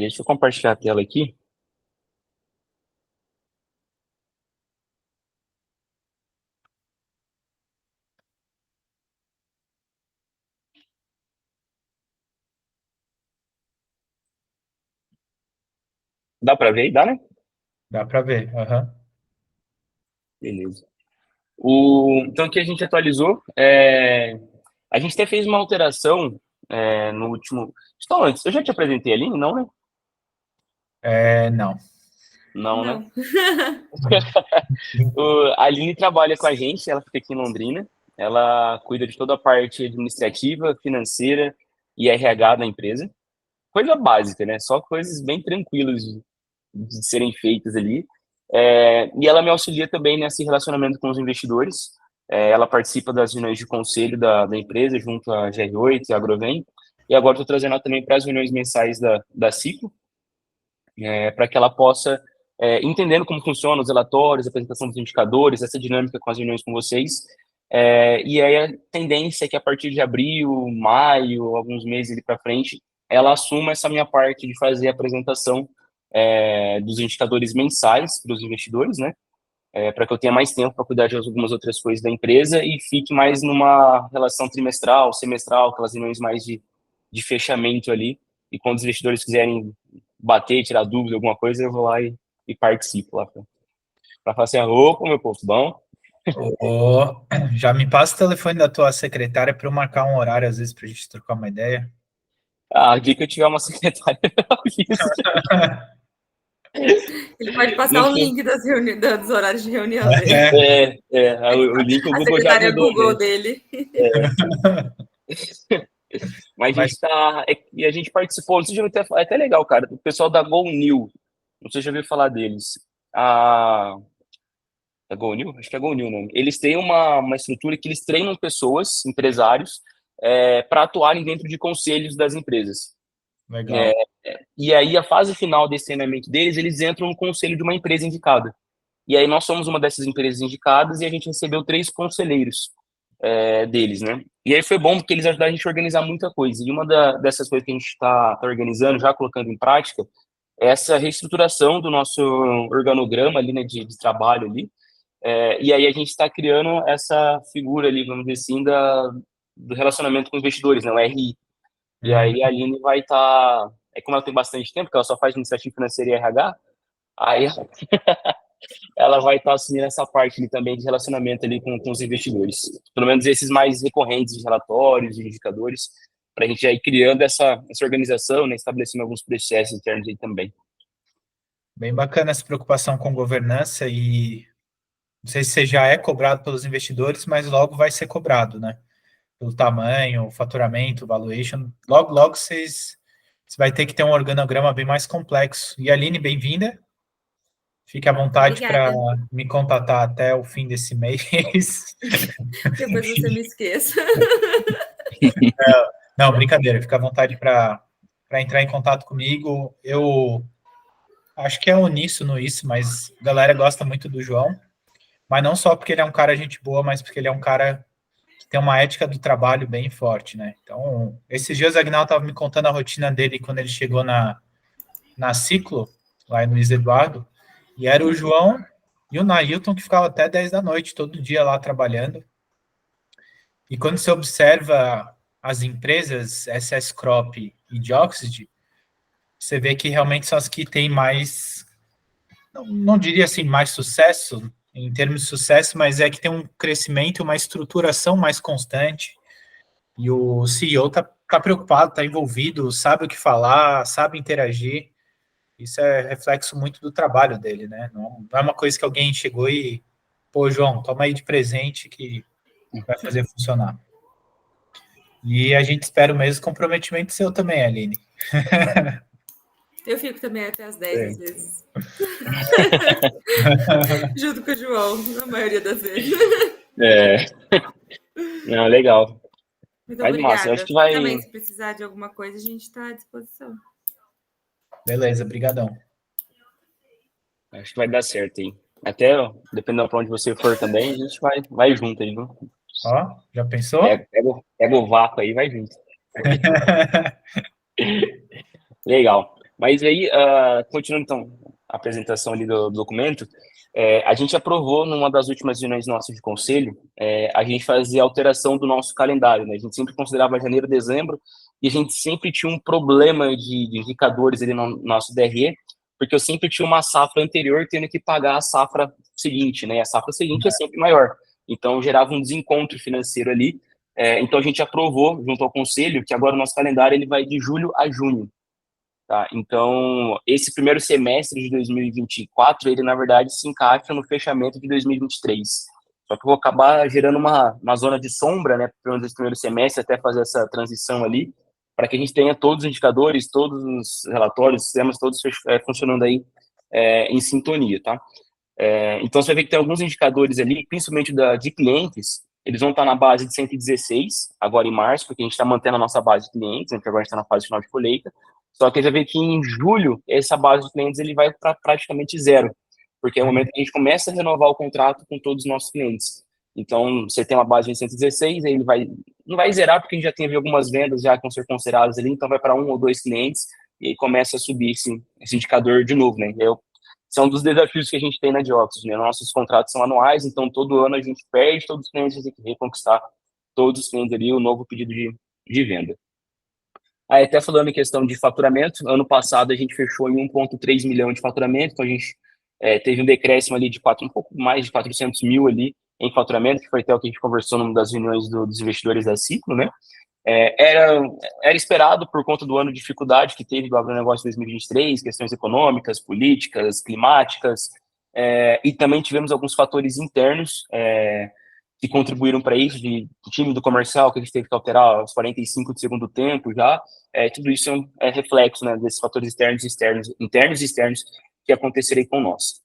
Deixa eu compartilhar a tela aqui. Dá para ver aí? Dá, né? Dá para ver. Aham. Beleza. Então, aqui a gente atualizou. A gente até fez uma alteração no último. Então, antes, eu já te apresentei ali? Não, né? Não. Não, né? Não. A Aline trabalha com a gente, ela fica aqui em Londrina. Ela cuida de toda a parte administrativa, financeira e RH da empresa. Coisa básica, né? Só coisas bem tranquilas de serem feitas ali. E ela me auxilia também nesse relacionamento com os investidores. Ela participa das reuniões de conselho da empresa, junto à GR8 e à Agrovem. E agora estou trazendo ela também para as reuniões mensais da Ciclo, para que ela possa, entendendo como funcionam os relatórios, a apresentação dos indicadores, essa dinâmica com as reuniões com vocês. E aí a tendência é que a partir de abril, maio, alguns meses ali para frente, ela assuma essa minha parte de fazer a apresentação dos indicadores mensais para os investidores, né? Para que eu tenha mais tempo para cuidar de algumas outras coisas da empresa e fique mais numa relação trimestral, semestral, aquelas reuniões mais de fechamento ali. E quando os investidores quiserem bater, tirar dúvida, alguma coisa, eu vou lá e participo lá para falar assim, opa, meu povo, bom? Já me passa o telefone da tua secretária para eu marcar um horário, às vezes, para a gente trocar uma ideia. A dia que eu tiver uma secretária, eu aviso. Ele pode passar o link dos horários de reunião dele. O link o A Google já secretária mudou, Google né? dele. Mas a gente tá. E a gente participou, não sei se já ouviu é até legal, cara. O pessoal da Go New, não sei se já ouviu falar deles. A Go New? Acho que é Go New o nome. Eles têm uma estrutura que eles treinam pessoas, empresários, para atuarem dentro de conselhos das empresas. Legal. E aí, a fase final desse treinamento deles, eles entram no conselho de uma empresa indicada. E aí, nós somos uma dessas empresas indicadas e a gente recebeu 3 conselheiros deles, né? E aí foi bom porque eles ajudaram a gente a organizar muita coisa. E uma dessas coisas que a gente está organizando, já colocando em prática, é essa reestruturação do nosso organograma ali, né, de trabalho ali. E aí a gente está criando essa figura ali, vamos dizer assim, do relacionamento com investidores, né, o RI. E aí a Aline vai estar, como ela tem bastante tempo, que ela só faz administrativo financeiro e RH, aí ela vai estar assumindo essa parte ali também de relacionamento ali com os investidores. Pelo menos esses mais recorrentes de relatórios, de indicadores, para a gente já ir criando essa organização, né, estabelecendo alguns processos internos aí também. Bem bacana essa preocupação com governança e não sei se você já é cobrado pelos investidores, mas logo vai ser cobrado, né? Pelo tamanho, faturamento, valuation. Logo, logo você vai ter que ter um organograma bem mais complexo. E Aline, bem-vinda. Fique à vontade para me contatar até o fim desse mês. Depois você me esqueça. Não, brincadeira. Fique à vontade para entrar em contato comigo. Eu acho que é uníssono isso, mas a galera gosta muito do João. Mas não só porque ele é um cara gente boa, mas porque ele é um cara que tem uma ética do trabalho bem forte, né? Então, esses dias o Agnaldo estava me contando a rotina dele quando ele chegou na Ciclo, lá no Luiz Eduardo, e era o João e o Nailton que ficava até 10 da noite, todo dia lá trabalhando. E quando você observa as empresas, SS Crop e Dioxid, você vê que realmente são as que têm mais, não diria assim, mais sucesso, em termos de sucesso, mas é que tem um crescimento, uma estruturação mais constante. E o CEO tá preocupado, está envolvido, sabe o que falar, sabe interagir. Isso é reflexo muito do trabalho dele, né? Não é uma coisa que alguém chegou e, pô, João, toma aí de presente que vai fazer funcionar. E a gente espera o mesmo comprometimento seu também, Aline. Eu fico também até às 10, às vezes. Junto com o João, na maioria das vezes. Não, legal. Muito Mas massa, eu acho obrigada. que vai. Também, se precisar de alguma coisa, a gente está à disposição. Beleza, brigadão. Acho que vai dar certo aí. Até, dependendo para onde você for também, a gente vai junto aí, viu? Ó, já pensou? Pega o vácuo aí e vai junto. Legal. Mas aí, continuando então a apresentação ali do documento, a gente aprovou numa das últimas reuniões nossas de conselho, a gente fazer a alteração do nosso calendário, né? A gente sempre considerava janeiro, dezembro, e a gente sempre tinha um problema de indicadores ali no nosso DRE, porque eu sempre tinha uma safra anterior tendo que pagar a safra seguinte, né? A safra seguinte é sempre maior. Então, gerava um desencontro financeiro ali. Então, a gente aprovou, junto ao conselho, que agora o nosso calendário ele vai de julho a junho. Tá? Então, esse primeiro semestre de 2024, ele, na verdade, se encaixa no fechamento de 2023. Só que eu vou acabar gerando uma zona de sombra, né, pelo esse primeiro semestre, até fazer essa transição ali, para que a gente tenha todos os indicadores, todos os relatórios, sistemas todos funcionando aí em sintonia, tá? Então, você vai ver que tem alguns indicadores ali, principalmente de clientes, eles vão estar na base de 116, agora em março, porque a gente está mantendo a nossa base de clientes, a gente agora está na fase final de colheita. Só que você vai ver que em julho, essa base de clientes ele vai para praticamente zero, porque é o momento que a gente começa a renovar o contrato com todos os nossos clientes. Então, você tem uma base de 116, aí ele não vai zerar, porque a gente já teve algumas vendas já que vão ser consideradas ali, então vai para 1 ou 2 clientes, e aí começa a subir esse indicador de novo, né? São dos desafios que a gente tem na Dioxys, né? Nossos contratos são anuais, então todo ano a gente perde todos os clientes, a gente tem que reconquistar todos os clientes ali, o novo pedido de venda. Aí, até falando em questão de faturamento, ano passado a gente fechou em 1,3 milhão de faturamento, então a gente teve um decréscimo ali de um pouco mais de 400 mil ali em faturamento, que foi até o que a gente conversou numa das reuniões dos investidores da Ciclo, né? Era esperado por conta do ano de dificuldade que teve do agronegócio em 2023, questões econômicas, políticas, climáticas, e também tivemos alguns fatores internos que contribuíram para isso, de time do comercial, que a gente teve que alterar aos 45 do segundo tempo já, tudo isso é reflexo, né, desses fatores internos e externos que aconteceram com nós.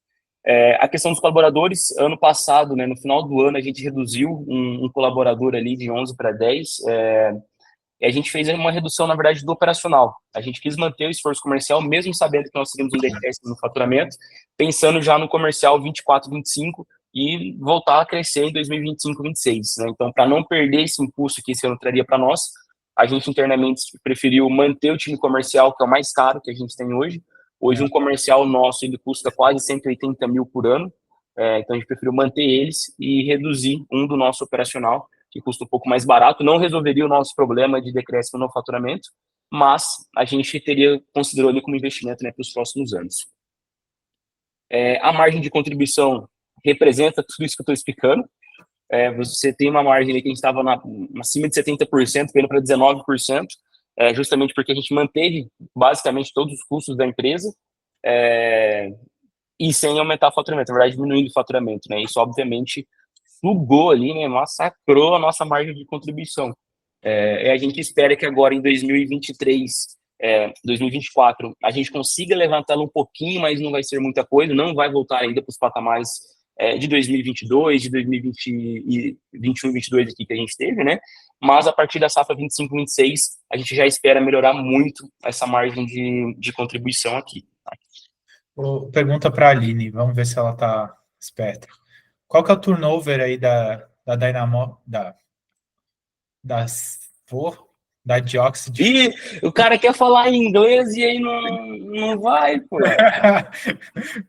A questão dos colaboradores, ano passado, né, no final do ano, a gente reduziu um colaborador ali de 11 para 10, e a gente fez uma redução, na verdade, do operacional. A gente quis manter o esforço comercial, mesmo sabendo que nós teríamos um decréscimo no faturamento, pensando já no comercial 24, 25 e voltar a crescer em 2025, 26. Né? Então, para não perder esse impulso que esse ano traria para nós, a gente internamente preferiu manter o time comercial, que é o mais caro que a gente tem hoje. Hoje, um comercial nosso ele custa quase 180 mil por ano, então a gente preferiu manter eles e reduzir um do nosso operacional, que custa um pouco mais barato, não resolveria o nosso problema de decréscimo no faturamento, mas a gente considerou ali como investimento, né, para os próximos anos. A margem de contribuição representa tudo isso que eu estou explicando. Você tem uma margem ali que a gente estava acima de 70%, indo para 19%, justamente porque a gente manteve basicamente todos os custos da empresa, e sem aumentar o faturamento, na verdade, diminuindo o faturamento, né? Isso, obviamente, sugou ali, né? Massacrou a nossa margem de contribuição. A gente espera que agora, em 2023, 2024, a gente consiga levantá-la um pouquinho, mas não vai ser muita coisa, não vai voltar ainda para os patamares de 2022, de 2021 e 22 aqui que a gente teve, né? Mas a partir da safra 25, 26, a gente já espera melhorar muito essa margem de contribuição aqui. Pergunta para a Aline, vamos ver se ela está esperta. Qual que é o turnover aí da Dynamo, da Dioxys? Ih, o cara quer falar em inglês e aí não vai, pô.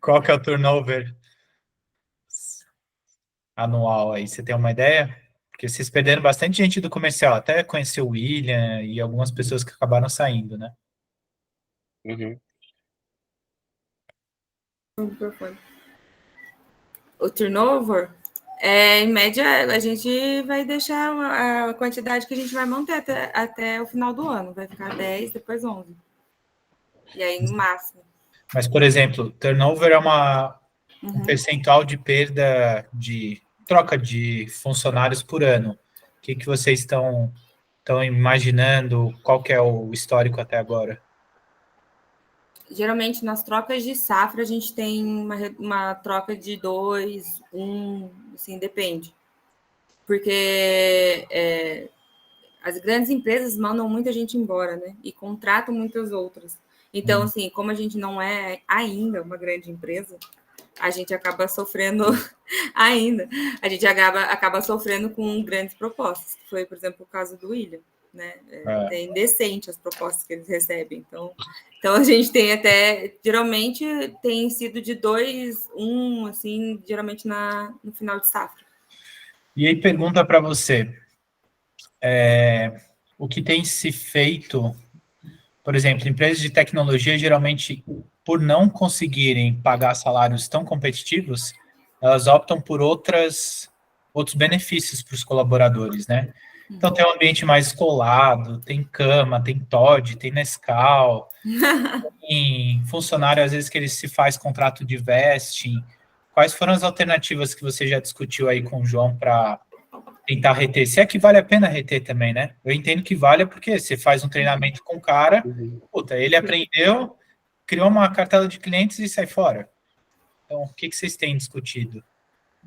Qual que é o turnover anual aí? Você tem uma ideia? Porque vocês perderam bastante gente do comercial, até conheci o William e algumas pessoas que acabaram saindo, né? Uhum. O turnover, em média, a gente vai deixar a quantidade que a gente vai manter até o final do ano. Vai ficar 10, depois 11. E aí, no máximo. Mas, por exemplo, turnover é um percentual de perda de troca de funcionários por ano. O que vocês estão imaginando? Qual que é o histórico até agora? Geralmente, nas trocas de safra, a gente tem uma troca de 2, 1, assim, depende. Porque as grandes empresas mandam muita gente embora, né? E contratam muitas outras. Então, assim, como a gente não é ainda uma grande empresa, a gente acaba sofrendo ainda. A gente acaba sofrendo com grandes propostas. Foi, por exemplo, o caso do William. né? É indecente as propostas que eles recebem. Então a gente tem até, geralmente tem sido de 2, 1, assim, geralmente no final de safra. E aí pergunta para você, o que tem se feito, por exemplo, empresas de tecnologia, geralmente, por não conseguirem pagar salários tão competitivos, elas optam por outros benefícios para os colaboradores, né? Então, tem um ambiente mais colado, tem cama, tem Toddy, tem Nescau, tem funcionário, às vezes, que ele se faz contrato de vesting. Quais foram as alternativas que você já discutiu aí com o João para tentar reter? Se é que vale a pena reter também, né? Eu entendo que vale porque você faz um treinamento com o cara, puta, ele aprendeu, criou uma cartela de clientes e sai fora. Então, o que vocês têm discutido?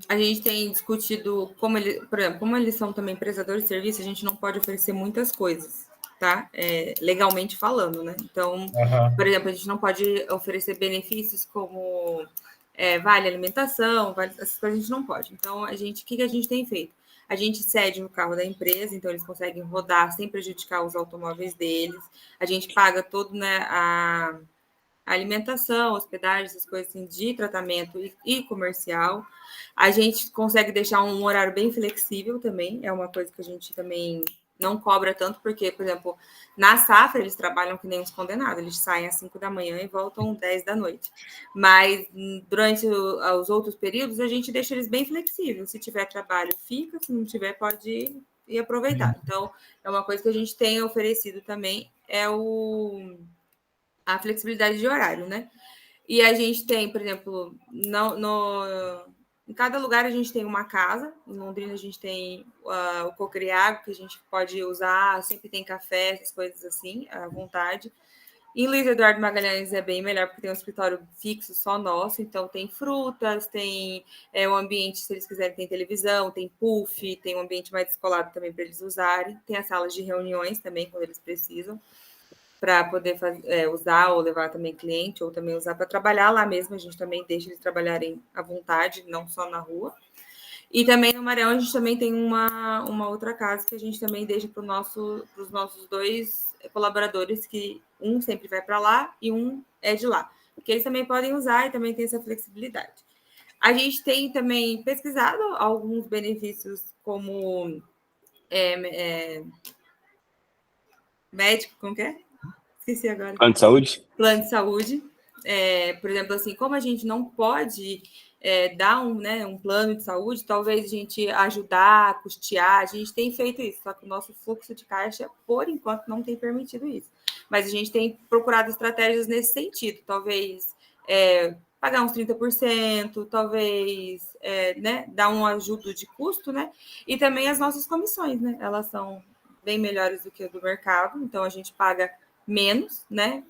A gente tem discutido, por exemplo, como eles são também prestadores de serviço, a gente não pode oferecer muitas coisas, tá? Legalmente falando, né? Então, por exemplo, a gente não pode oferecer benefícios como vale alimentação, essas coisas a gente não pode. Então, o que a gente tem feito? A gente cede no carro da empresa, então eles conseguem rodar sem prejudicar os automóveis deles. A gente paga todo, né, a alimentação, hospedagem, essas coisas assim, de tratamento e comercial. A gente consegue deixar um horário bem flexível também, é uma coisa que a gente também não cobra tanto, porque, por exemplo, na safra eles trabalham que nem os condenados, eles saem às 5 da manhã e voltam 10 da noite. Mas durante os outros períodos, a gente deixa eles bem flexíveis. Se tiver trabalho, fica, se não tiver, pode ir aproveitar. Então, é uma coisa que a gente tem oferecido também, a flexibilidade de horário, né? E a gente tem, por exemplo, em cada lugar a gente tem uma casa. Em Londrina a gente tem o Cocriago, que a gente pode usar, sempre tem café, essas coisas assim, à vontade. Em Luiz Eduardo Magalhães é bem melhor, porque tem um escritório fixo só nosso, então tem frutas, tem um ambiente, se eles quiserem, tem televisão, tem puff, tem um ambiente mais descolado também para eles usarem, tem as salas de reuniões também, quando eles precisam, para poder usar ou levar também cliente, ou também usar para trabalhar lá mesmo. A gente também deixa eles trabalharem à vontade, não só na rua. E também no Maranhão a gente também tem uma outra casa que a gente também deixa para os nossos 2 colaboradores, que um sempre vai para lá e um é de lá, porque eles também podem usar e também tem essa flexibilidade. A gente tem também pesquisado alguns benefícios como médico, como que é? Esqueci agora. Plano de saúde? Plano de saúde. Por exemplo, assim, como a gente não pode dar um plano de saúde, talvez a gente ajudar a custear, a gente tem feito isso, só que o nosso fluxo de caixa, por enquanto, não tem permitido isso. Mas a gente tem procurado estratégias nesse sentido, talvez pagar uns 30%, talvez né, dar um ajudo de custo, né? E também as nossas comissões, né? Elas são bem melhores do que a do mercado, então a gente paga menos, né,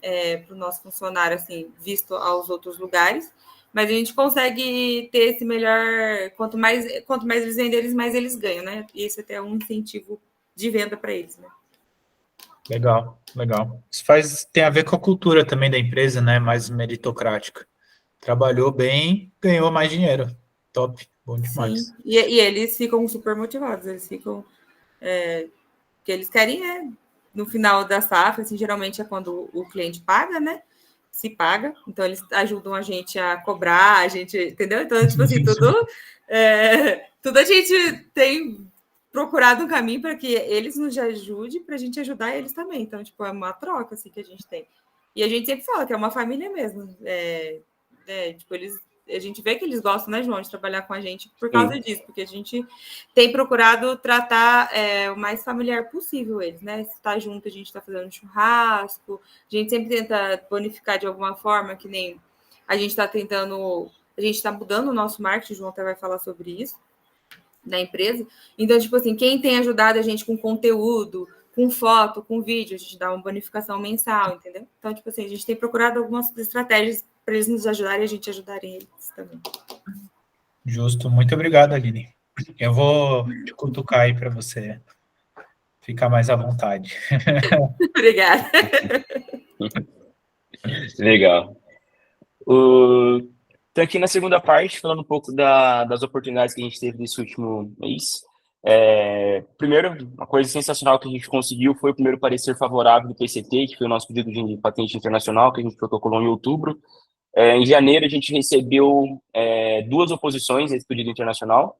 para o nosso funcionário, assim, visto aos outros lugares, mas a gente consegue ter esse melhor, quanto mais eles venderem, mais eles ganham, né, e esse até é um incentivo de venda para eles, né. Legal. Isso tem a ver com a cultura também da empresa, né, mais meritocrática. Trabalhou bem, ganhou mais dinheiro. Top, bom demais. Sim, e eles ficam super motivados, eles ficam, que eles querem, no final da safra, assim, geralmente é quando o cliente paga, né? Se paga, então eles ajudam a gente a cobrar, a gente, entendeu? Então, tipo assim, tudo a gente tem procurado um caminho para que eles nos ajudem, para a gente ajudar eles também. Então, tipo, é uma troca assim que a gente tem. E a gente sempre fala que é uma família mesmo. Tipo, a gente vê que eles gostam, né, João, de trabalhar com a gente por causa disso, porque a gente tem procurado tratar o mais familiar possível eles, né? Se está junto, a gente está fazendo churrasco, a gente sempre tenta bonificar de alguma forma, que nem a gente está tentando, a gente está mudando o nosso marketing, o João até vai falar sobre isso, da empresa. Então, tipo assim, quem tem ajudado a gente com conteúdo, com foto, com vídeo, a gente dá uma bonificação mensal, entendeu? Então, tipo assim, a gente tem procurado algumas estratégias para eles nos ajudarem e a gente ajudarem eles também. Justo, muito obrigado, Aline. Eu vou te cutucar aí para você ficar mais à vontade. Obrigada. Legal. Então, aqui na segunda parte, falando um pouco das oportunidades que a gente teve nesse último mês. Primeiro, uma coisa sensacional que a gente conseguiu foi o primeiro parecer favorável do PCT, que foi o nosso pedido de patente internacional, que a gente protocolou em outubro. Em janeiro, a gente recebeu 2 oposições a esse pedido internacional.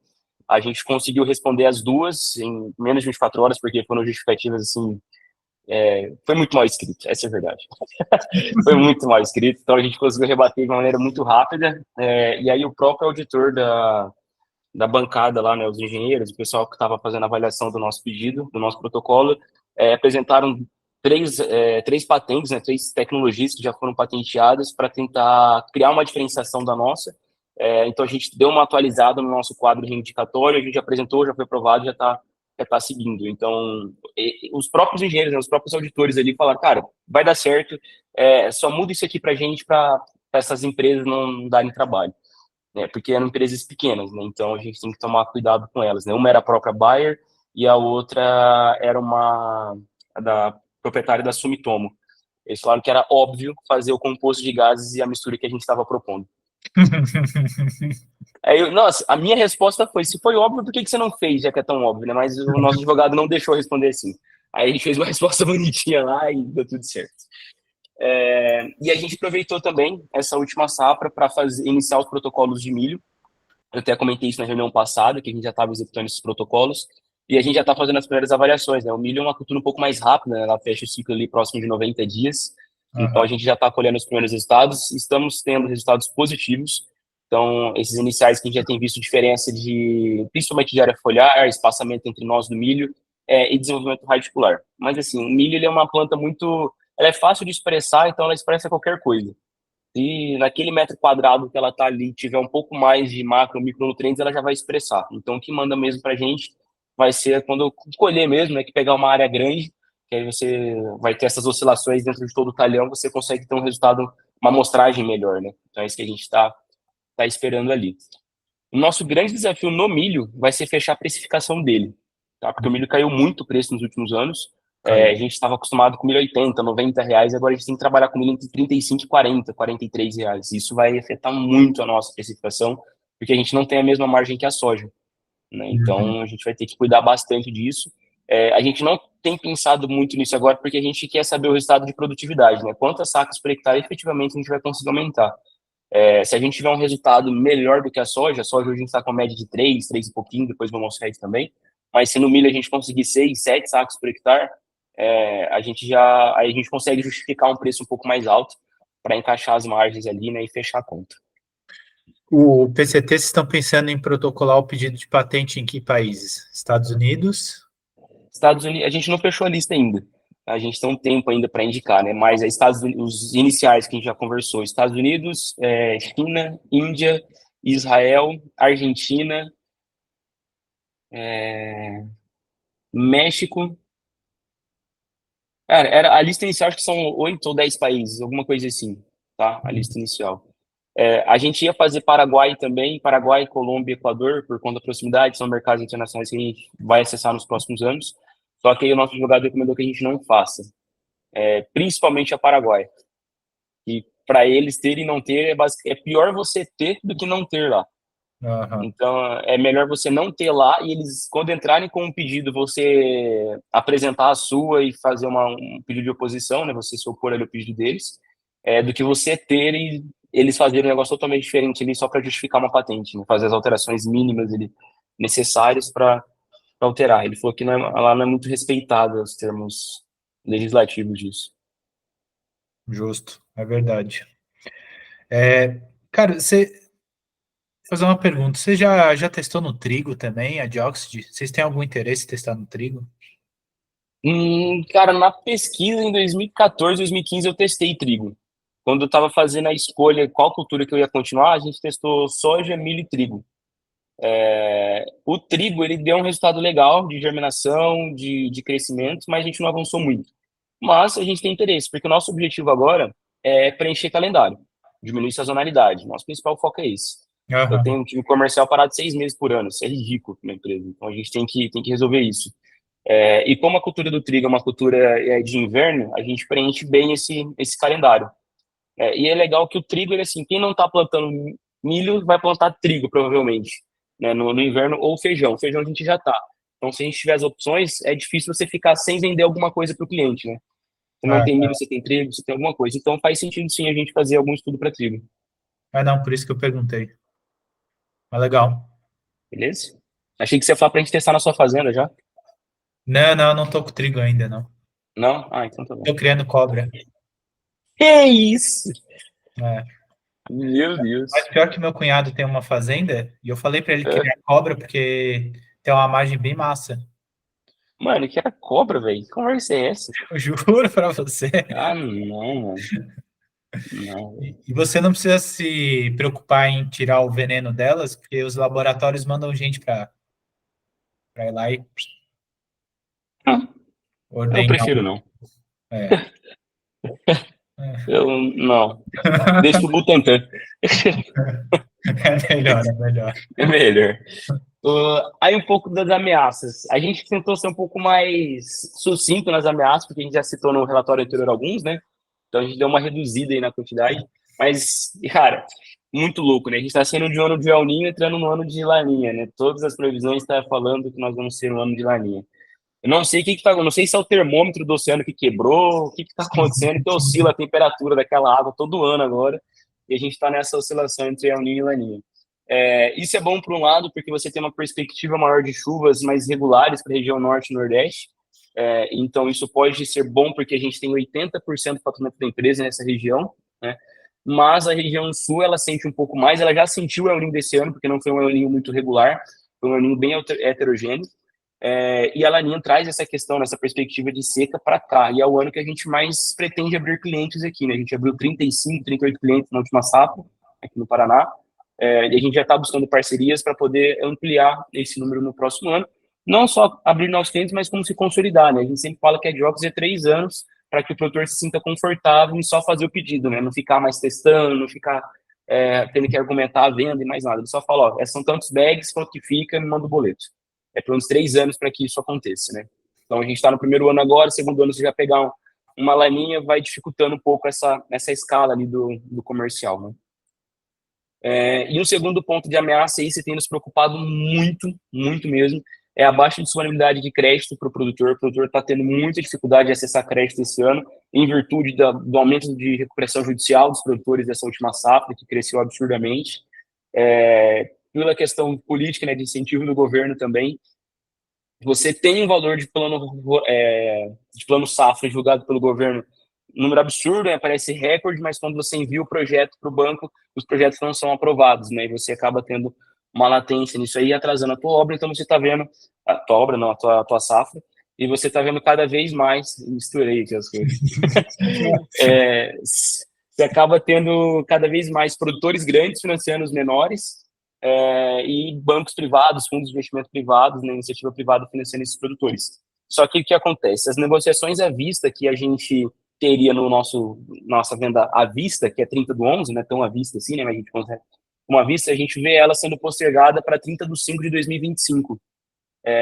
A gente conseguiu responder as 2 em menos de 24 horas, porque foram justificativas, assim, foi muito mal escrito, essa é a verdade. Foi muito mal escrito, então a gente conseguiu rebater de uma maneira muito rápida, e aí o próprio auditor da bancada lá, né, os engenheiros, o pessoal que estava fazendo a avaliação do nosso pedido, do nosso protocolo, apresentaram 3 patentes, né, 3 tecnologias que já foram patenteadas para tentar criar uma diferenciação da nossa. Então a gente deu uma atualizada no nosso quadro reivindicatório, a gente apresentou, já foi aprovado, já tá seguindo. Então, os próprios engenheiros, né, os próprios auditores ali falaram, cara, vai dar certo, só muda isso aqui para a gente, para essas empresas não darem trabalho, né, porque eram empresas pequenas, né, então a gente tem que tomar cuidado com elas, né, uma era a própria Bayer e a outra era da proprietária da Sumitomo. Eles falaram que era óbvio fazer o composto de gases e a mistura que a gente estava propondo. Nossa, a minha resposta foi, se foi óbvio, por que você não fez, já que é tão óbvio, né? Mas o nosso advogado não deixou responder assim. Aí a gente fez uma resposta bonitinha lá e deu tudo certo. E a gente aproveitou também essa última safra para iniciar os protocolos de milho. Eu até comentei isso na reunião passada, que a gente já estava executando esses protocolos, e a gente já está fazendo as primeiras avaliações, né? O milho é uma cultura um pouco mais rápida, né? Ela fecha o ciclo ali próximo de 90 dias, então a gente já está colhendo os primeiros resultados, estamos tendo resultados positivos. Então, esses iniciais que a gente já tem visto diferença principalmente de área foliar, espaçamento entre nós do milho, e desenvolvimento radicular. Mas, assim, o milho ele é uma planta ela é fácil de expressar, então ela expressa qualquer coisa. Se naquele metro quadrado que ela está ali tiver um pouco mais de macro, micronutrientes, ela já vai expressar. Então, o que manda mesmo para a gente vai ser quando eu colher mesmo, né, que pegar uma área grande, que aí você vai ter essas oscilações dentro de todo o talhão, você consegue ter um resultado, uma amostragem melhor, né? Então, é isso que a gente está esperando ali. O nosso grande desafio no milho vai ser fechar a precificação dele, tá? Porque o milho caiu muito o preço nos últimos anos. A gente estava acostumado com milho 80, 90 reais, agora a gente tem que trabalhar com milho entre 35 e 40, 43 reais. Isso vai afetar muito a nossa precificação, porque a gente não tem a mesma margem que a soja, né? Então, a gente vai ter que cuidar bastante disso. A gente não tem pensado muito nisso agora, porque a gente quer saber o resultado de produtividade, né? Quantas sacas por hectare efetivamente a gente vai conseguir aumentar. Se a gente tiver um resultado melhor do que a soja hoje a gente está com a média de 3 e pouquinho, depois vou mostrar isso também, mas se no milho a gente conseguir 6, 7 sacos por hectare, aí a gente consegue justificar um preço um pouco mais alto para encaixar as margens ali, né, e fechar a conta. O PCT, vocês estão pensando em protocolar o pedido de patente em que países? Estados Unidos? Estados Unidos, a gente não fechou a lista ainda. A gente tem um tempo ainda para indicar, né? Mas Estados Unidos, os iniciais que a gente já conversou: Estados Unidos, China, Índia, Israel, Argentina, México. Cara, a lista inicial acho que são 8 ou 10 países, alguma coisa assim, tá? A lista inicial. A gente ia fazer Paraguai também, Paraguai, Colômbia, Equador, por conta da proximidade, são mercados internacionais que a gente vai acessar nos próximos anos. Só que aí o nosso advogado recomendou que a gente não faça, principalmente a Paraguai. E para eles ter e não ter, é pior você ter do que não ter lá. Então, é melhor você não ter lá e eles, quando entrarem com um pedido, você apresentar a sua e fazer um pedido de oposição, né? Você se opor ali ao pedido deles, do que você ter e eles fazerem um negócio totalmente diferente ali só para justificar uma patente, né? Fazer as alterações mínimas ali, necessárias para alterar. Ele falou que lá não é muito respeitado os termos legislativos disso. Justo, é verdade. Cara, fazer uma pergunta. Você já testou no trigo também, a Dioxide? Vocês têm algum interesse em testar no trigo? Cara, na pesquisa em 2014, 2015 eu testei trigo. Quando eu estava fazendo a escolha qual cultura que eu ia continuar, a gente testou soja, milho e trigo. O trigo, ele deu um resultado legal de germinação, de crescimento, mas a gente não avançou muito. Mas a gente tem interesse, porque o nosso objetivo agora é preencher calendário, diminuir sazonalidade. Nosso principal foco é esse. Eu tenho um time comercial parado 6 meses por ano, isso é ridículo na empresa. Então a gente tem que resolver isso. E como a cultura do trigo é uma cultura de inverno, a gente preenche bem esse calendário. E é legal que o trigo, ele, assim, quem não está plantando milho vai plantar trigo, provavelmente, né, no inverno, ou feijão. Feijão a gente já está. Então, se a gente tiver as opções, é difícil você ficar sem vender alguma coisa para o cliente, né? Você não tem milho, você tem trigo, você tem alguma coisa. Então, faz sentido, sim, a gente fazer algum estudo para trigo. Não, por isso que eu perguntei. Mas legal. Beleza? Achei que você ia falar para a gente testar na sua fazenda já. Não tô com trigo ainda, não. Não? Ah, então tá bom. Tô criando cobra. Que isso? É. Meu Deus. Mas pior que meu cunhado tem uma fazenda, e eu falei para ele criar cobra, porque tem uma margem bem massa. Mano, que era cobra, velho? Que conversa é essa? Eu juro para você. Ah, não, mano. Não. E você não precisa se preocupar em tirar o veneno delas, porque os laboratórios mandam gente para ir lá e Eu ordenhar. prefiro não. É. Eu não. Deixa pro Butantan. É melhor, é melhor. É melhor. Aí um pouco das ameaças. A gente tentou ser um pouco mais sucinto nas ameaças, porque a gente já citou no relatório anterior alguns, né? Então a gente deu uma reduzida aí na quantidade. Mas, cara, muito louco, né? A gente está saindo de um ano de El Niño entrando no ano de Laninha, né? Todas as previsões estão falando que nós vamos ser um ano de Laninha. Eu não sei o que tá, não sei se é o termômetro do oceano que quebrou, o que está acontecendo, que oscila a temperatura daquela água todo ano agora, e a gente está nessa oscilação entre El Niño e Laninha. Isso é bom por um lado, porque você tem uma perspectiva maior de chuvas mais regulares para a região norte e nordeste, então isso pode ser bom porque a gente tem 80% do faturamento da empresa nessa região, né? Mas a região sul, ela sente um pouco mais, ela já sentiu o El Niño desse ano, porque não foi um El Niño muito regular, foi um El Niño bem heterogêneo, e a Laninha traz essa questão, essa perspectiva de seca para cá, e é o ano que a gente mais pretende abrir clientes aqui, né? A gente abriu 35, 38 clientes na última safra, aqui no Paraná, e a gente já está buscando parcerias para poder ampliar esse número no próximo ano, não só abrir novos clientes, mas como se consolidar, né? A gente sempre fala que a Jobs é 3 anos para que o produtor se sinta confortável em só fazer o pedido, né? Não ficar mais testando, não ficar tendo que argumentar a venda e mais nada. Ele só fala, ó, são tantos bags, quanto que fica, me manda o boleto. É por uns 3 anos para que isso aconteça, né? Então, a gente está no primeiro ano agora, segundo ano você já pegar uma laninha, vai dificultando um pouco essa escala ali do comercial, né? E o segundo ponto de ameaça aí, você tem nos preocupado muito, muito mesmo, é a baixa disponibilidade de crédito para o produtor. O produtor está tendo muita dificuldade de acessar crédito esse ano, em virtude do aumento de recuperação judicial dos produtores dessa última safra, que cresceu absurdamente. Pela questão política, né, de incentivo do governo também, você tem um valor de plano safra julgado pelo governo, um número absurdo, né, parece recorde, mas quando você envia o projeto para o banco, os projetos não são aprovados, né, e você acaba tendo uma latência nisso aí, atrasando a tua obra, então você está vendo, a tua obra, não, a tua safra, e você está vendo cada vez mais, misturei aqui as coisas, você acaba tendo cada vez mais produtores grandes financiando os menores, e bancos privados, fundos de investimento privados, né, iniciativa privada financiando esses produtores. Só que o que acontece? As negociações à vista que a gente teria no nossa venda à vista, que é 30/11, não é tão à vista assim, né, mas a gente consegue uma vista, a gente vê ela sendo postergada para 30/5 de 2025.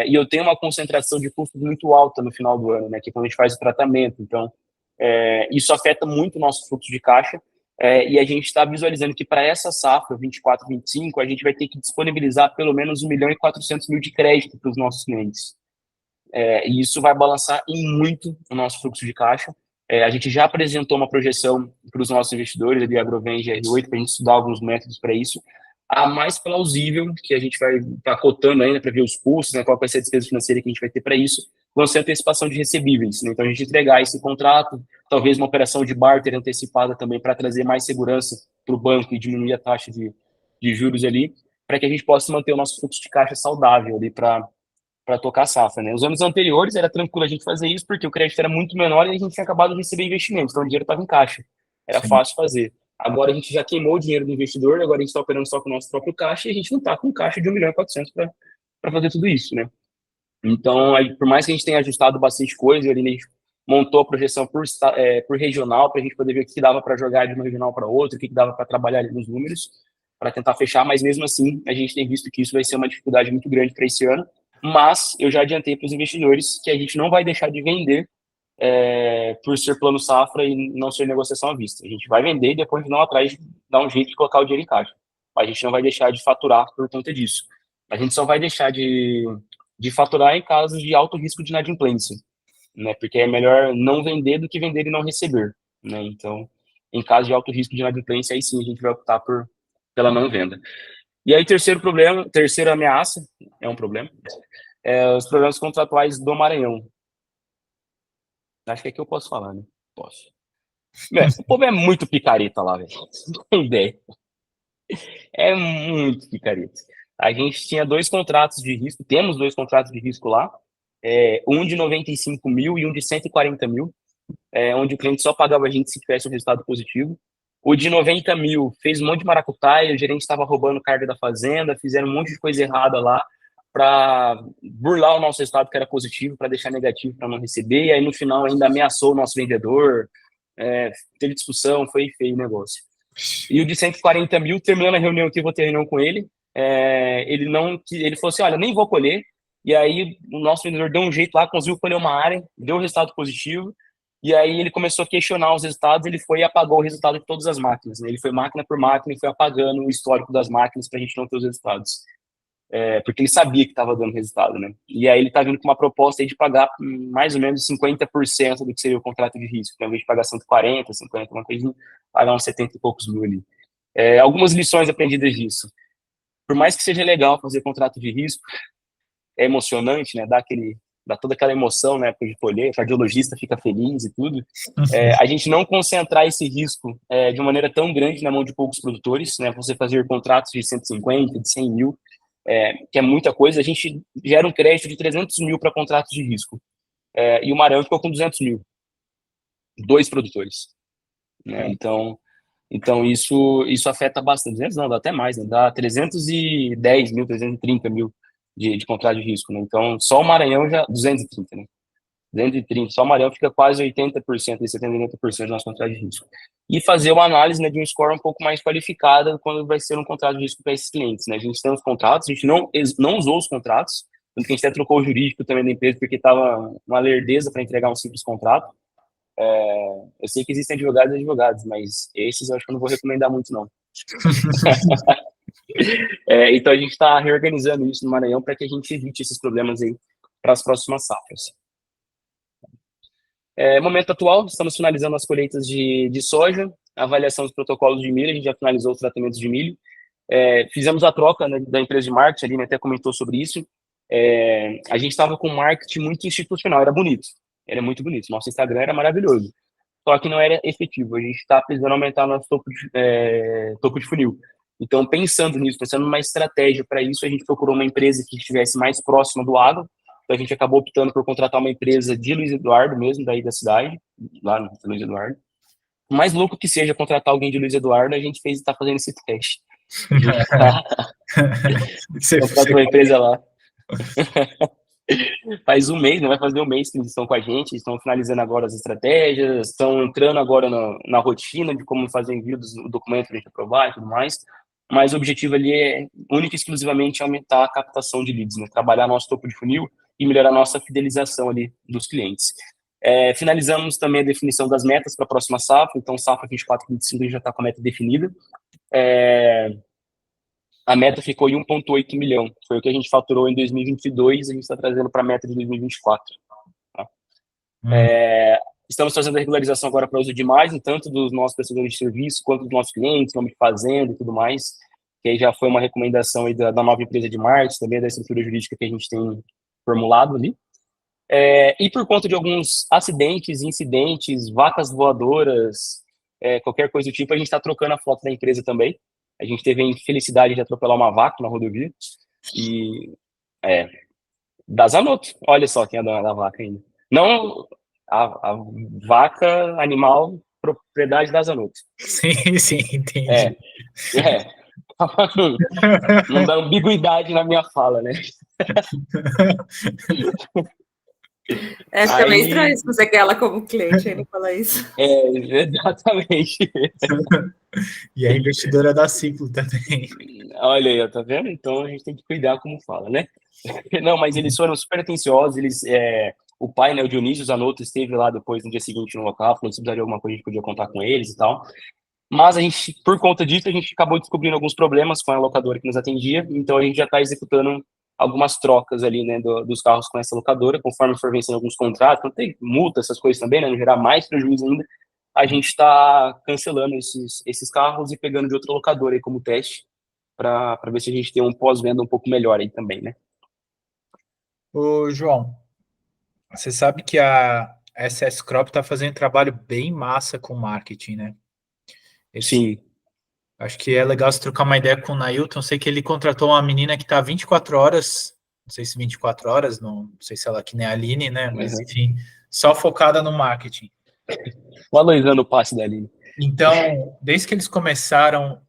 E eu tenho uma concentração de custos muito alta no final do ano, né, que é quando a gente faz o tratamento. Então, isso afeta muito o nosso fluxo de caixa, e a gente está visualizando que para essa safra, 24, 25, a gente vai ter que disponibilizar pelo menos 1.400.000 de crédito para os nossos clientes. E isso vai balançar em muito o nosso fluxo de caixa. A gente já apresentou uma projeção para os nossos investidores, de Agroven e GR8, para a gente estudar alguns métodos para isso. A mais plausível, que a gente vai estar cotando ainda para ver os custos, né, qual vai ser a despesa financeira que a gente vai ter para isso, vão ser a antecipação de recebíveis, né? Então, a gente entregar esse contrato, talvez uma operação de barter antecipada também para trazer mais segurança para o banco e diminuir a taxa de juros ali, para que a gente possa manter o nosso fluxo de caixa saudável ali para tocar a safra, né? Os anos anteriores era tranquilo a gente fazer isso, porque o crédito era muito menor e a gente tinha acabado de receber investimentos, então o dinheiro estava em caixa, era fácil fazer. Agora a gente já queimou o dinheiro do investidor, agora a gente está operando só com o nosso próprio caixa e a gente não está com caixa de 1.400.000 para fazer tudo isso, né? Então, por mais que a gente tenha ajustado bastante coisa, ele montou a projeção por regional, para a gente poder ver o que dava para jogar de uma regional para outra, o que dava para trabalhar ali nos números, para tentar fechar, mas mesmo assim, a gente tem visto que isso vai ser uma dificuldade muito grande para esse ano, mas eu já adiantei para os investidores que a gente não vai deixar de vender por ser plano safra e não ser negociação à vista. A gente vai vender e depois não atrás dar um jeito de colocar o dinheiro em caixa. A gente não vai deixar de faturar por conta disso. A gente só vai deixar de de faturar em casos de alto risco de inadimplência, né? Porque é melhor não vender do que vender e não receber, né? Então, em caso de alto risco de inadimplência, aí sim a gente vai optar pela não venda. E aí, terceira ameaça, é um problema, os problemas contratuais do Maranhão. Acho que aqui eu posso falar, né? Posso. O povo é muito picareta lá, velho. Não tem ideia. É muito picareta. A gente tinha temos 2 contratos de risco lá, um de 95 mil e um de 140 mil, onde o cliente só pagava a gente se tivesse um resultado positivo. O de 90 mil fez um monte de maracutaia, o gerente estava roubando carga da fazenda, fizeram um monte de coisa errada lá para burlar o nosso resultado que era positivo, para deixar negativo, para não receber, e aí no final ainda ameaçou o nosso vendedor, teve discussão, foi feio o negócio. E o de 140 mil, terminando a reunião que eu vou ter reunião com ele, ele falou assim, olha, nem vou colher, e aí o nosso vendedor deu um jeito lá, conseguiu colher uma área, deu um resultado positivo, e aí ele começou a questionar os resultados, ele foi e apagou o resultado de todas as máquinas, né? Ele foi máquina por máquina e foi apagando o histórico das máquinas para a gente não ter os resultados. Porque ele sabia que estava dando resultado, né? E aí ele está vindo com uma proposta aí de pagar mais ou menos 50% do que seria o contrato de risco, né? Ao invés de pagar 140, 50, uma coisa, pagar uns 70 e poucos mil ali. Algumas lições aprendidas disso. Por mais que seja legal fazer contrato de risco, é emocionante, né? Dá toda aquela emoção na época de colher, o cardiologista fica feliz e tudo. A gente não concentrar esse risco de uma maneira tão grande na mão de poucos produtores, né? Você fazer contratos de 150, de 100 mil, que é muita coisa, a gente gera um crédito de 300 mil para contratos de risco. E o Maranhão ficou com 200 mil. 2 produtores. Né? Então isso afeta bastante. 200 não, dá até mais, né? Dá 310 mil, 330 mil de contrato de risco. Né? Então, só o Maranhão já... 230, né? 230. Só o Maranhão fica quase 80%, 70%, 80% do nosso contrato de risco. E fazer uma análise, né, de um score um pouco mais qualificada quando vai ser um contrato de risco para esses clientes. Né? A gente tem os contratos, a gente não usou os contratos, tanto que a gente até trocou o jurídico também da empresa, porque estava uma lerdeza para entregar um simples contrato. Eu sei que existem advogados e advogados, mas esses eu acho que eu não vou recomendar muito, não. Então a gente está reorganizando isso no Maranhão para que a gente evite esses problemas aí para as próximas safras. Momento atual, estamos finalizando as colheitas de soja, avaliação dos protocolos de milho, a gente já finalizou os tratamentos de milho. Fizemos a troca, né, da empresa de marketing, a Aline até comentou sobre isso. A gente estava com marketing muito institucional, era bonito, era muito bonito, nosso Instagram era maravilhoso, só que não era efetivo, a gente está precisando aumentar nosso topo de funil. Então, pensando nisso, pensando numa estratégia para isso, a gente procurou uma empresa que estivesse mais próxima do agro. Então, a gente acabou optando por contratar uma empresa de Luiz Eduardo mesmo, daí da cidade, lá no Luiz Eduardo. O mais louco que seja contratar alguém de Luiz Eduardo, a gente está fazendo esse teste. Contratou uma empresa lá. Faz um mês, né? Vai fazer um mês que eles estão com a gente, estão finalizando agora as estratégias, estão entrando agora na rotina de como fazer envio do documento para a gente aprovar e tudo mais. Mas o objetivo ali é único e exclusivamente aumentar a captação de leads, né? Trabalhar nosso topo de funil e melhorar a nossa fidelização ali dos clientes. Finalizamos também a definição das metas para a próxima safra, então safra 24, 25 a gente já está com a meta definida. A meta ficou em 1,8 milhão, foi o que a gente faturou em 2022, a gente está trazendo para a meta de 2024. Tá? Estamos fazendo a regularização agora para uso de imagem, tanto dos nossos prestadores de serviço, quanto dos nossos clientes, nome de fazenda e tudo mais, que aí já foi uma recomendação aí da nova empresa de marketing, também da estrutura jurídica que a gente tem formulado ali. E por conta de alguns acidentes, incidentes, vacas voadoras, qualquer coisa do tipo, a gente está trocando a foto da empresa também. A gente teve a infelicidade de atropelar uma vaca na rodovia. E da Zanotto, olha só quem é dona da vaca ainda. Não a vaca, animal, propriedade da Zanotto. Sim, entendi. Não dá ambiguidade na minha fala, né? Fica meio estranho se você quer ela como cliente, ele fala isso. Exatamente. E a investidora da Ciclo também. Olha aí, tá vendo? Então a gente tem que cuidar como fala, né? Não, mas eles foram super atenciosos, o pai, né, o Dionísio Zanotto, esteve lá depois, no dia seguinte, no local, falou que se precisaria de alguma coisa, a gente podia contar com eles e tal. Mas a gente, por conta disso, a gente acabou descobrindo alguns problemas com a locadora que nos atendia, então a gente já está executando algumas trocas ali, né, dos carros com essa locadora, conforme for vencendo alguns contratos, não tem multa, essas coisas também, né, não gerar mais prejuízo ainda, a gente está cancelando esses carros e pegando de outra locadora aí como teste, para ver se a gente tem um pós-venda um pouco melhor aí também, né? Ô, João, você sabe que a SS Crop está fazendo um trabalho bem massa com marketing, né? Sim. Acho que é legal você trocar uma ideia com o Nailton. Sei que ele contratou uma menina que está 24 horas, não sei se 24 horas, não sei se ela é que nem a Aline, né? Mas, enfim, só focada no marketing. Valorizando o passe da Aline. Então, desde que eles começaram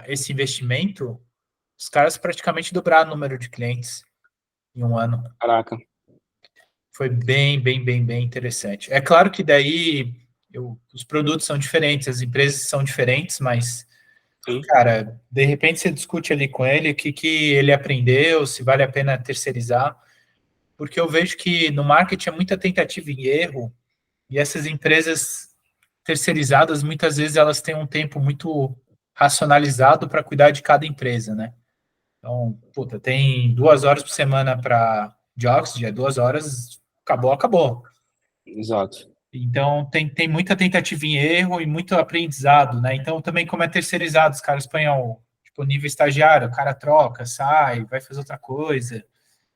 esse investimento, os caras praticamente dobraram o número de clientes em um ano. Caraca. Foi bem interessante. É claro que daí os produtos são diferentes, as empresas são diferentes, mas, Sim. cara, de repente você discute ali com ele o que ele aprendeu, se vale a pena terceirizar, porque eu vejo que no marketing é muita tentativa e erro, e essas empresas terceirizadas, muitas vezes elas têm um tempo muito racionalizado para cuidar de cada empresa, né? Então, puta, tem 2 horas por semana para de Oxygen, 2 horas, acabou. Exato. Então, tem muita tentativa em erro e muito aprendizado, né? Então, também como é terceirizado, os caras põem tipo, nível estagiário, o cara troca, sai, vai fazer outra coisa.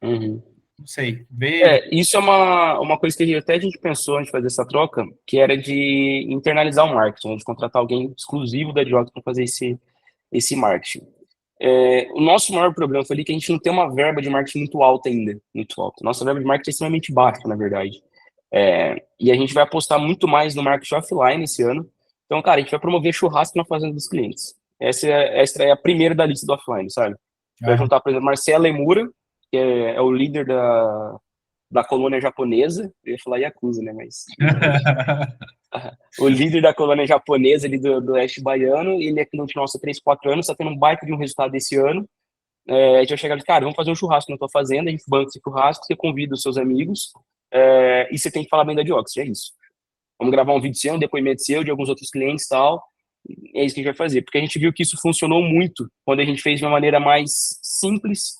Uhum. Não sei. Vê. Isso é uma coisa que até a gente pensou antes de fazer essa troca, que era de internalizar o marketing, né, de contratar alguém exclusivo da Diox para fazer esse marketing. O nosso maior problema foi ali que a gente não tem uma verba de marketing muito alta ainda, muito alta. Nossa verba de marketing é extremamente baixa, na verdade. E a gente vai apostar muito mais no marketing offline esse ano. Então, cara, a gente vai promover churrasco na fazenda dos clientes. Essa é a primeira da lista do offline, sabe? Vai juntar, por exemplo, Marcela Emura, que é o líder da colônia japonesa. Eu ia falar Yakuza, né? Mas o líder da colônia japonesa ali do Oeste Baiano, ele é cliente nosso há 3, 4 anos, está tendo um baita de um resultado desse ano. A gente vai chegar e cara, vamos fazer um churrasco na tua fazenda, a gente banca esse churrasco, você convida os seus amigos, e você tem que falar bem da Dioxy, é isso. Vamos gravar um vídeo seu, um depoimento seu, de alguns outros clientes e tal, é isso que a gente vai fazer, porque a gente viu que isso funcionou muito quando a gente fez de uma maneira mais simples,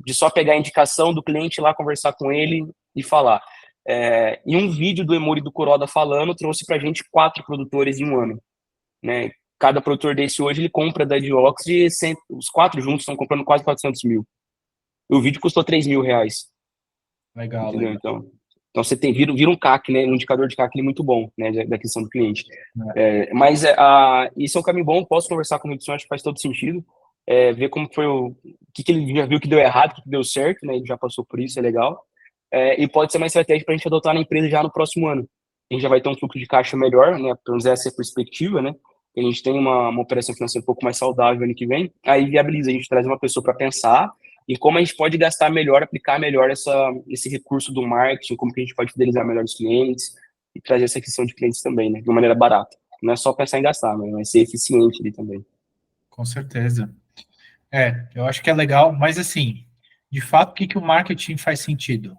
de só pegar a indicação do cliente lá, conversar com ele e falar. E um vídeo do Emuri do Kuroda falando trouxe pra gente 4 produtores em um ano, né? Cada produtor desse hoje, ele compra da Dioxy, os 4 juntos estão comprando quase 400 mil. O vídeo custou 3 mil reais. Legal, Entendeu? legal. Então você vira um CAC, né? Um indicador de CAC muito bom, né? Da aquisição do cliente. Mas isso é um caminho bom, posso conversar com o Edson, acho que faz todo sentido. Ver como foi o que ele já viu que deu errado, o que deu certo, né? Ele já passou por isso, é legal. E pode ser uma estratégia para a gente adotar na empresa já no próximo ano. A gente já vai ter um fluxo de caixa melhor, né? Pelo menos essa é a perspectiva, né? A gente tem uma operação financeira um pouco mais saudável ano que vem, aí viabiliza, a gente traz uma pessoa para pensar em como a gente pode gastar melhor, aplicar melhor esse recurso do marketing, como que a gente pode fidelizar melhor os clientes e trazer essa aquisição de clientes também, né? De uma maneira barata. Não é só pensar em gastar, mas ser eficiente ali também. Com certeza. Eu acho que é legal, mas assim, de fato, o que o marketing faz sentido?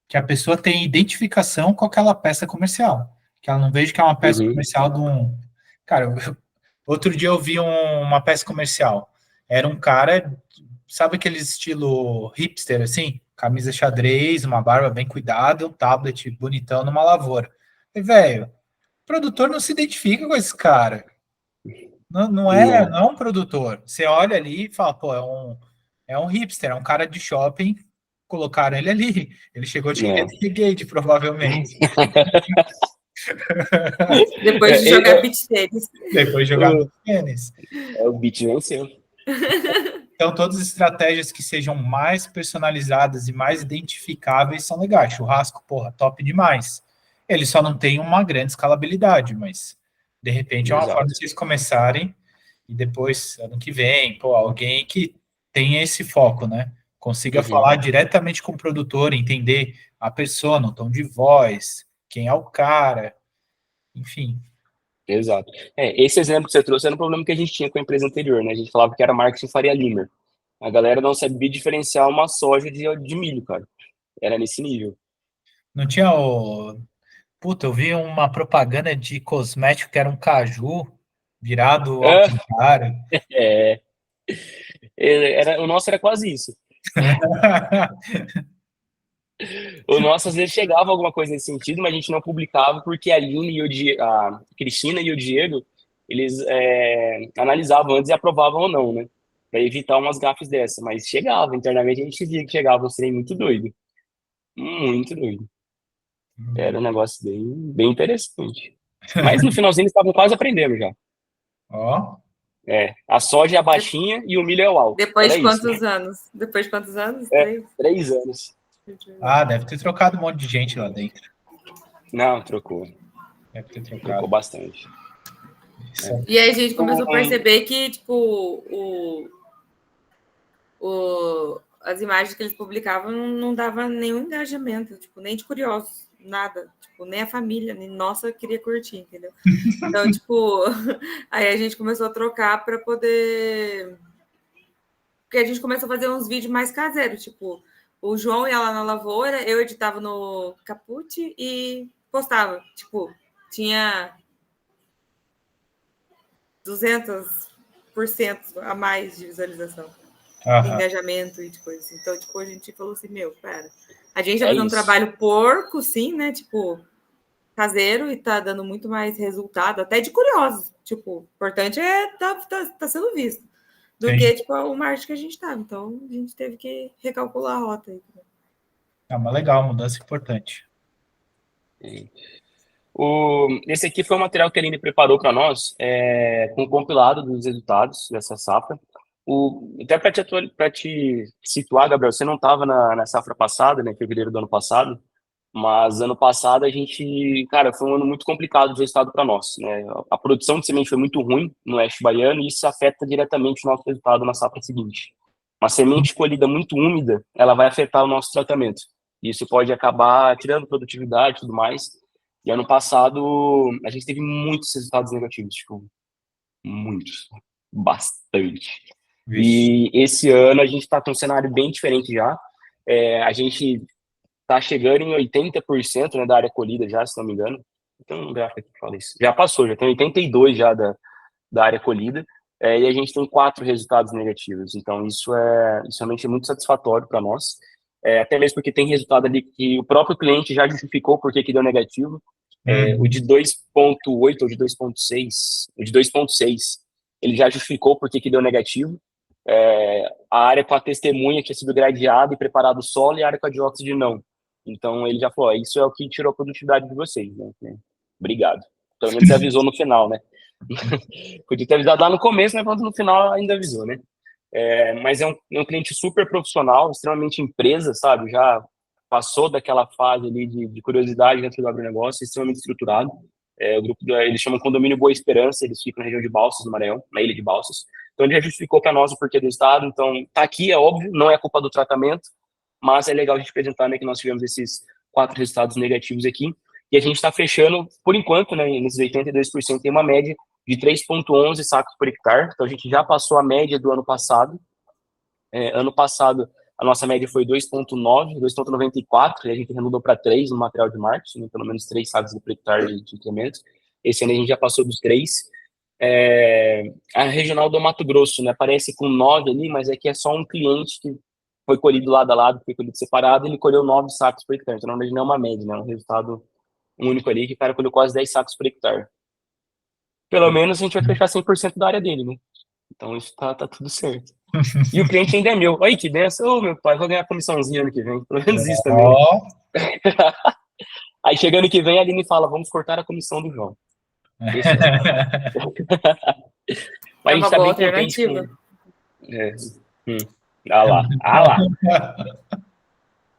Que a pessoa tenha identificação com aquela peça comercial. Que ela não veja que é uma peça comercial de um... Cara, outro dia eu vi uma peça comercial. Era um cara, sabe aquele estilo hipster, assim? Camisa xadrez, uma barba bem cuidada, um tablet bonitão numa lavoura. E, velho, o produtor não se identifica com esse cara. Não é um produtor. Você olha ali e fala, pô, é um hipster, é um cara de shopping, colocaram ele ali. Ele chegou de Renegade, provavelmente. Depois de jogar beach tênis. Depois de jogar beach tênis. O beach venceu. Então, todas as estratégias que sejam mais personalizadas e mais identificáveis são legais. Churrasco, porra, top demais. Ele só não tem uma grande escalabilidade, mas de repente é uma forma de vocês começarem e depois, ano que vem, alguém que tenha esse foco, né? Consiga falar diretamente com o produtor, entender a pessoa, no tom de voz, quem é o cara, enfim. Exato. Esse exemplo que você trouxe era um problema que a gente tinha com a empresa anterior, né? A gente falava que era marketing Faria Lima. A galera não sabia diferenciar uma soja de milho, cara. Era nesse nível. Não tinha o... Puta, eu vi uma propaganda de cosmético que era um caju virado ao contrário. O nosso era quase isso. O nosso, às vezes, chegava alguma coisa nesse sentido, mas a gente não publicava porque a Aline e a Cristina e o Diego, eles analisavam antes e aprovavam ou não, né? Para evitar umas gafes dessa. Mas chegava, internamente a gente via que chegava um trem muito doido. Muito doido. Era um negócio bem interessante. Mas no finalzinho eles estavam quase aprendendo já. Ó, A soja é a baixinha e o milho é o alto. Depois Era de quantos isso, né? anos? Depois de quantos anos? 3 anos. deve ter trocado um monte de gente lá dentro. Não, trocou. Deve ter Trocou trocado. bastante. E aí a gente começou a perceber que, tipo, as imagens que eles publicavam não dava nenhum engajamento, tipo, nem de curiosos, nada. Tipo, nem a família, nem nossa queria curtir, entendeu? Então, tipo, aí a gente começou a trocar para poder... Porque a gente começou a fazer uns vídeos mais caseiros, tipo, o João ia lá na lavoura, eu editava no Caput e postava. Tipo, tinha 200% a mais de visualização, de engajamento e de coisas. Então, tipo, a gente falou assim, pera, a gente tá fazendo um trabalho porco, sim, né? Tipo, caseiro e tá dando muito mais resultado, até de curiosos. Tipo, o importante tá sendo visto. Do que, tipo, o marketing que a gente tava. Então, a gente teve que recalcular a rota aí. Mas legal, mudança importante. Esse aqui foi o material que a Aline preparou para nós, com o compilado dos resultados dessa safra. Até para te situar, Gabriel, você não estava na safra passada, né, em fevereiro do ano passado, mas ano passado a gente, cara, foi um ano muito complicado de resultado para nós, né? A produção de semente foi muito ruim no Oeste Baiano e isso afeta diretamente o nosso resultado na safra seguinte. Uma semente colhida muito úmida, ela vai afetar o nosso tratamento. Isso pode acabar tirando produtividade e tudo mais. E ano passado a gente teve muitos resultados negativos, tipo, muitos, bastante. E esse ano a gente está com um cenário bem diferente já. A gente está chegando em 80%, né, da área colhida já, se não me engano. Tem um gráfico aqui que fala isso. Já passou, já tem 82% já da área colhida. E a gente tem 4 resultados negativos. Então isso realmente é muito satisfatório para nós. Até mesmo porque tem resultado ali que o próprio cliente já justificou por que deu negativo. O de 2.8 ou de 2.6, o de 2.6, ele já justificou por que deu negativo. A área com a testemunha tinha sido gradeada e preparado o solo e a área com a dióxido não. Então ele já falou, isso é o que tirou a produtividade de vocês, né? Obrigado. Pelo menos você avisou no final, né? Podia ter avisado lá no começo, mas no final ainda avisou, né? Mas é um cliente super profissional, extremamente empresa, sabe? Já passou daquela fase ali de curiosidade dentro do agronegócio, extremamente estruturado. O grupo, eles chamam Condomínio Boa Esperança, eles ficam na região de Balsas, no Maranhão, na ilha de Balsas. Então ele já justificou para nós o porquê do estado. Então tá aqui, é óbvio, não é culpa do tratamento, mas é legal a gente apresentar, né, que nós tivemos esses 4 resultados negativos aqui. E a gente está fechando, por enquanto, né, nesses 82%, tem uma média de 3,11 sacos por hectare. Então a gente já passou a média do ano passado. Ano passado, a nossa média foi 2,9, 2,94, e a gente remudou para 3 no material de marketing, né, pelo menos 3 sacos por hectare de incremento. Esse ano a gente já passou dos 3. A regional do Mato Grosso, né, aparece com 9 ali, mas é que é só um cliente que foi colhido lado a lado, foi colhido separado, ele colheu 9 sacos por hectare. Então, na verdade, não é uma média, né, é um resultado único ali, que o cara colheu quase 10 sacos por hectare. Pelo menos a gente vai fechar 100% da área dele, né? Então, isso tá tudo certo. E o cliente ainda é meu. Olha que benção, meu pai, vou ganhar comissãozinha ano que vem. Pelo menos isso também. Aí, chegando ano que vem, a Aline fala, vamos cortar a comissão do João. Mas a gente tá bem contente com... lá.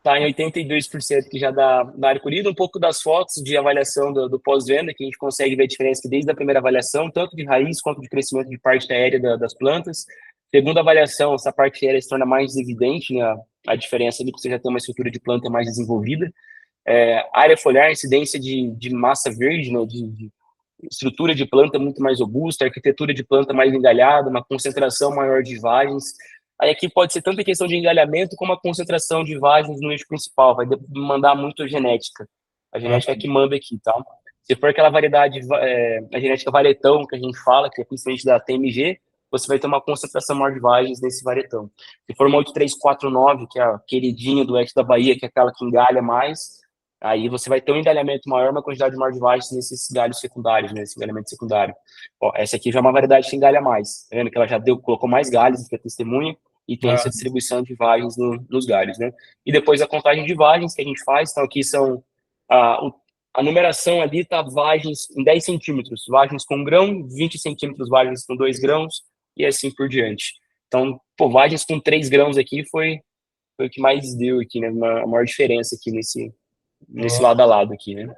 Tá em 82% que já da área colhida, um pouco das fotos de avaliação do pós-venda, que a gente consegue ver a diferença que desde a primeira avaliação, tanto de raiz quanto de crescimento de parte aérea das plantas. Segunda avaliação, essa parte aérea se torna mais evidente, né, a diferença ali, que você já tem uma estrutura de planta mais desenvolvida. Área foliar, incidência de massa verde, né, de estrutura de planta muito mais robusta, arquitetura de planta mais engalhada, uma concentração maior de vagens. Aí aqui pode ser tanto a questão de engalhamento como a concentração de vagens no eixo principal, vai mandar muito a genética. A genética é que manda aqui, tá? Se for aquela variedade, a genética varetão que a gente fala, que é principalmente da TMG, você vai ter uma concentração maior de vagens nesse varetão. Se for uma 8349, que é a queridinha do oeste da Bahia, que é aquela que engalha mais, aí você vai ter um engalhamento maior, uma quantidade maior de vagens nesses galhos secundários, nesse engalhamento secundário. Ó, essa aqui já é uma variedade que engalha mais, tá vendo que ela já colocou mais galhos do que a testemunha, e tem essa distribuição de vagens nos galhos, né? E depois a contagem de vagens que a gente faz, então aqui são a numeração ali tá vagens em 10 centímetros, vagens com 1 grão, 20 centímetros vagens com 2 grãos, e assim por diante. Então, pô, vagens com 3 grãos aqui foi o que mais deu aqui, né? A maior diferença aqui nesse lado a lado aqui, né?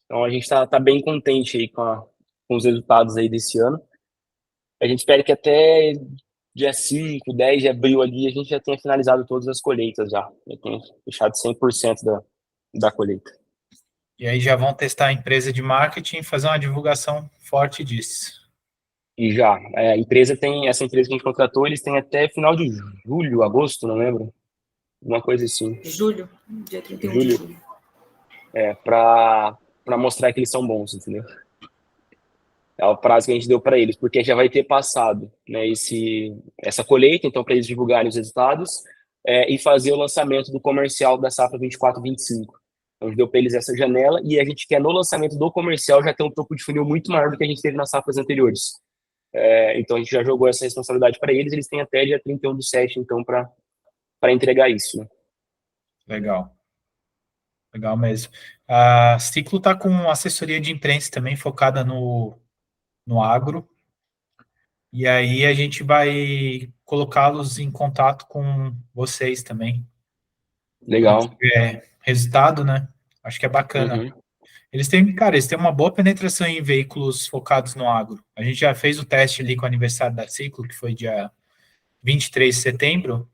Então, a gente tá bem contente aí com os resultados aí desse ano. A gente espera que até dia 5, 10 de abril ali, a gente já tenha finalizado todas as colheitas já tenha fechado 100% da colheita. E aí já vão testar a empresa de marketing e fazer uma divulgação forte disso. E já, essa empresa que a gente contratou, eles têm até final de julho, agosto, não lembro, uma coisa assim. Julho, dia 31 de julho. Para mostrar que eles são bons, entendeu? É o prazo que a gente deu para eles, porque já vai ter passado, né, essa colheita, então para eles divulgarem os resultados e fazer o lançamento do comercial da safra 24/25. Então, a gente deu para eles essa janela e a gente quer no lançamento do comercial já ter um topo de funil muito maior do que a gente teve nas safras anteriores. Então a gente já jogou essa responsabilidade para eles têm até dia 31/7, então, para entregar isso, né? Legal mesmo. A Ciclo está com assessoria de imprensa também focada no agro, e aí a gente vai colocá-los em contato com vocês também. Legal. Resultado, né? Acho que é bacana. Uhum. Eles têm uma boa penetração em veículos focados no agro. A gente já fez o teste ali com o aniversário da Ciclo, que foi dia 23 de setembro,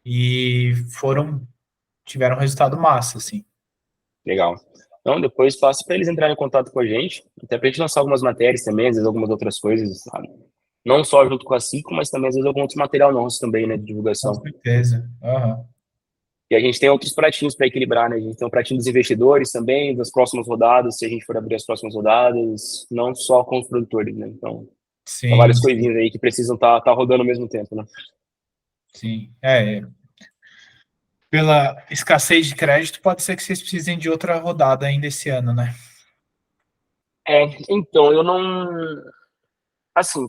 e tiveram um resultado massa, assim. Legal. Então, depois passo para eles entrarem em contato com a gente, até para a gente lançar algumas matérias também, às vezes algumas outras coisas, sabe? Não só junto com a Ciclo, mas também às vezes algum outro material nosso também, né, de divulgação. Com certeza. Uhum. E a gente tem outros pratinhos para equilibrar, né? A gente tem um pratinho dos investidores também, das próximas rodadas, se a gente for abrir as próximas rodadas, não só com os produtores, né? Então, sim, são várias coisinhas aí que precisam tá rodando ao mesmo tempo, né? Sim, pela escassez de crédito, pode ser que vocês precisem de outra rodada ainda esse ano, né? Então, eu não... Assim,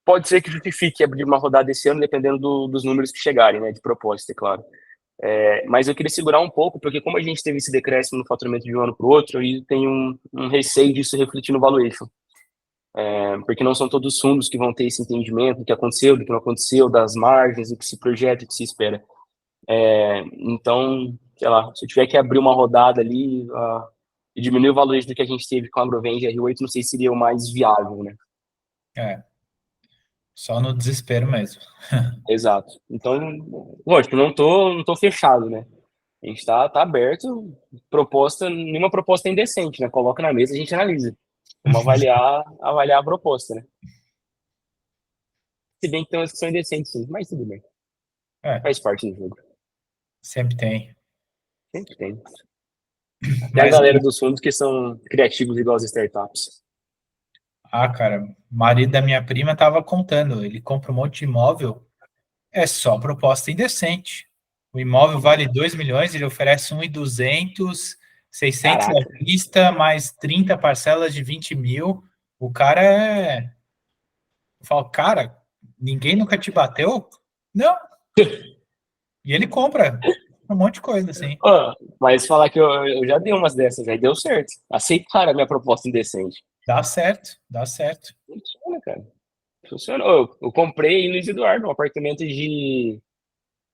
pode ser que justifique abrir uma rodada esse ano, dependendo dos números que chegarem, né? De proposta, é claro. Mas eu queria segurar um pouco, porque como a gente teve esse decréscimo no faturamento de um ano para o outro, eu tenho um receio disso refletir no valuation. Porque não são todos os fundos que vão ter esse entendimento do que aconteceu, do que não aconteceu, das margens, do que se projeta, do que se espera. Então, sei lá, se eu tiver que abrir uma rodada ali e diminuir o valuation do que a gente teve com a Agrovend e a R8, não sei se seria o mais viável, né? Só no desespero mesmo. Exato. Então, lógico, não tô fechado, né? A gente tá aberto, nenhuma proposta é indecente, né? Coloca na mesa e a gente analisa. Vamos avaliar a proposta, né? Se bem que tem umas que são indecentes, sim, mas tudo bem. Faz parte do jogo. Sempre tem. Sempre tem. Tem a galera dos fundos que são criativos igual as startups. Cara, o marido da minha prima estava contando, ele compra um monte de imóvel, é só proposta indecente. O imóvel vale 2 milhões, ele oferece 1.200, 600 à vista, mais 30 parcelas de 20 mil. O cara Eu falo, cara, ninguém nunca te bateu? Não. E ele compra um monte de coisa, assim. Mas falar que eu já dei umas dessas, aí deu certo. Aceitaram a minha proposta indecente. Dá certo. Funciona, cara. Funcionou. Eu comprei em Luiz Eduardo um apartamento de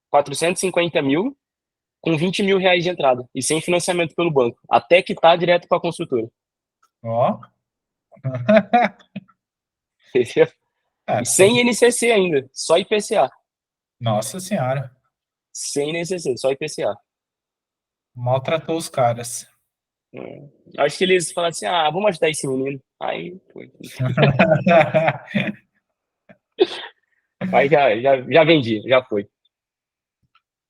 450 mil com 20 mil reais de entrada e sem financiamento pelo banco. Até quitar direto para a construtora. Ó. Entendeu? E sem INCC ainda, só IPCA. Nossa Senhora. Sem INCC, só IPCA. Maltratou os caras. Acho que eles falaram assim, vamos ajudar esse menino. Aí foi. Aí já vendi, já foi.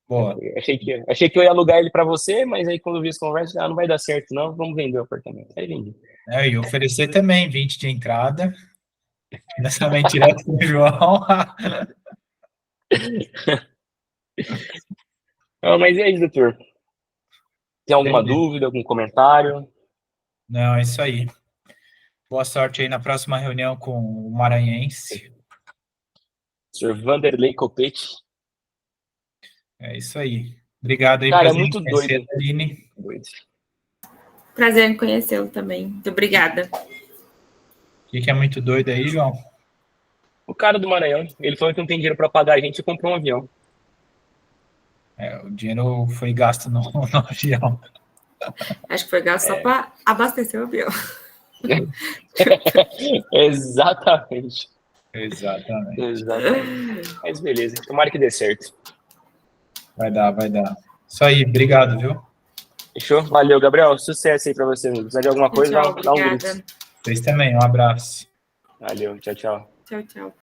Boa. Achei que eu ia alugar ele para você, mas aí quando eu vi as conversas, não vai dar certo não, vamos vender o apartamento. Aí vendi. E oferecer também 20 de entrada. Financiamento direto do João. Não, mas e aí, doutor? Tem alguma Beleza. dúvida, algum comentário? Não, é isso aí. Boa sorte aí na próxima reunião com o Maranhense. Sr. Vanderlei Copete. É isso aí. Obrigado aí, Cara, é prazer em muito conhecer doido. a Aline. Prazer em conhecê-lo também. Muito obrigada. O que é muito doido aí, João? O cara do Maranhão, ele falou que não tem dinheiro para pagar a gente e comprou um avião. O dinheiro foi gasto no avião. Acho que foi gasto só para abastecer o avião. Exatamente. Exatamente. Mas beleza, tomara que dê certo. Vai dar. Isso aí, obrigado, viu? Fechou? Valeu, Gabriel. Sucesso aí para você. Se precisar de alguma coisa, Tchau, dá um obrigada. grito. Vocês também, um abraço. Valeu, tchau, tchau. Tchau, tchau.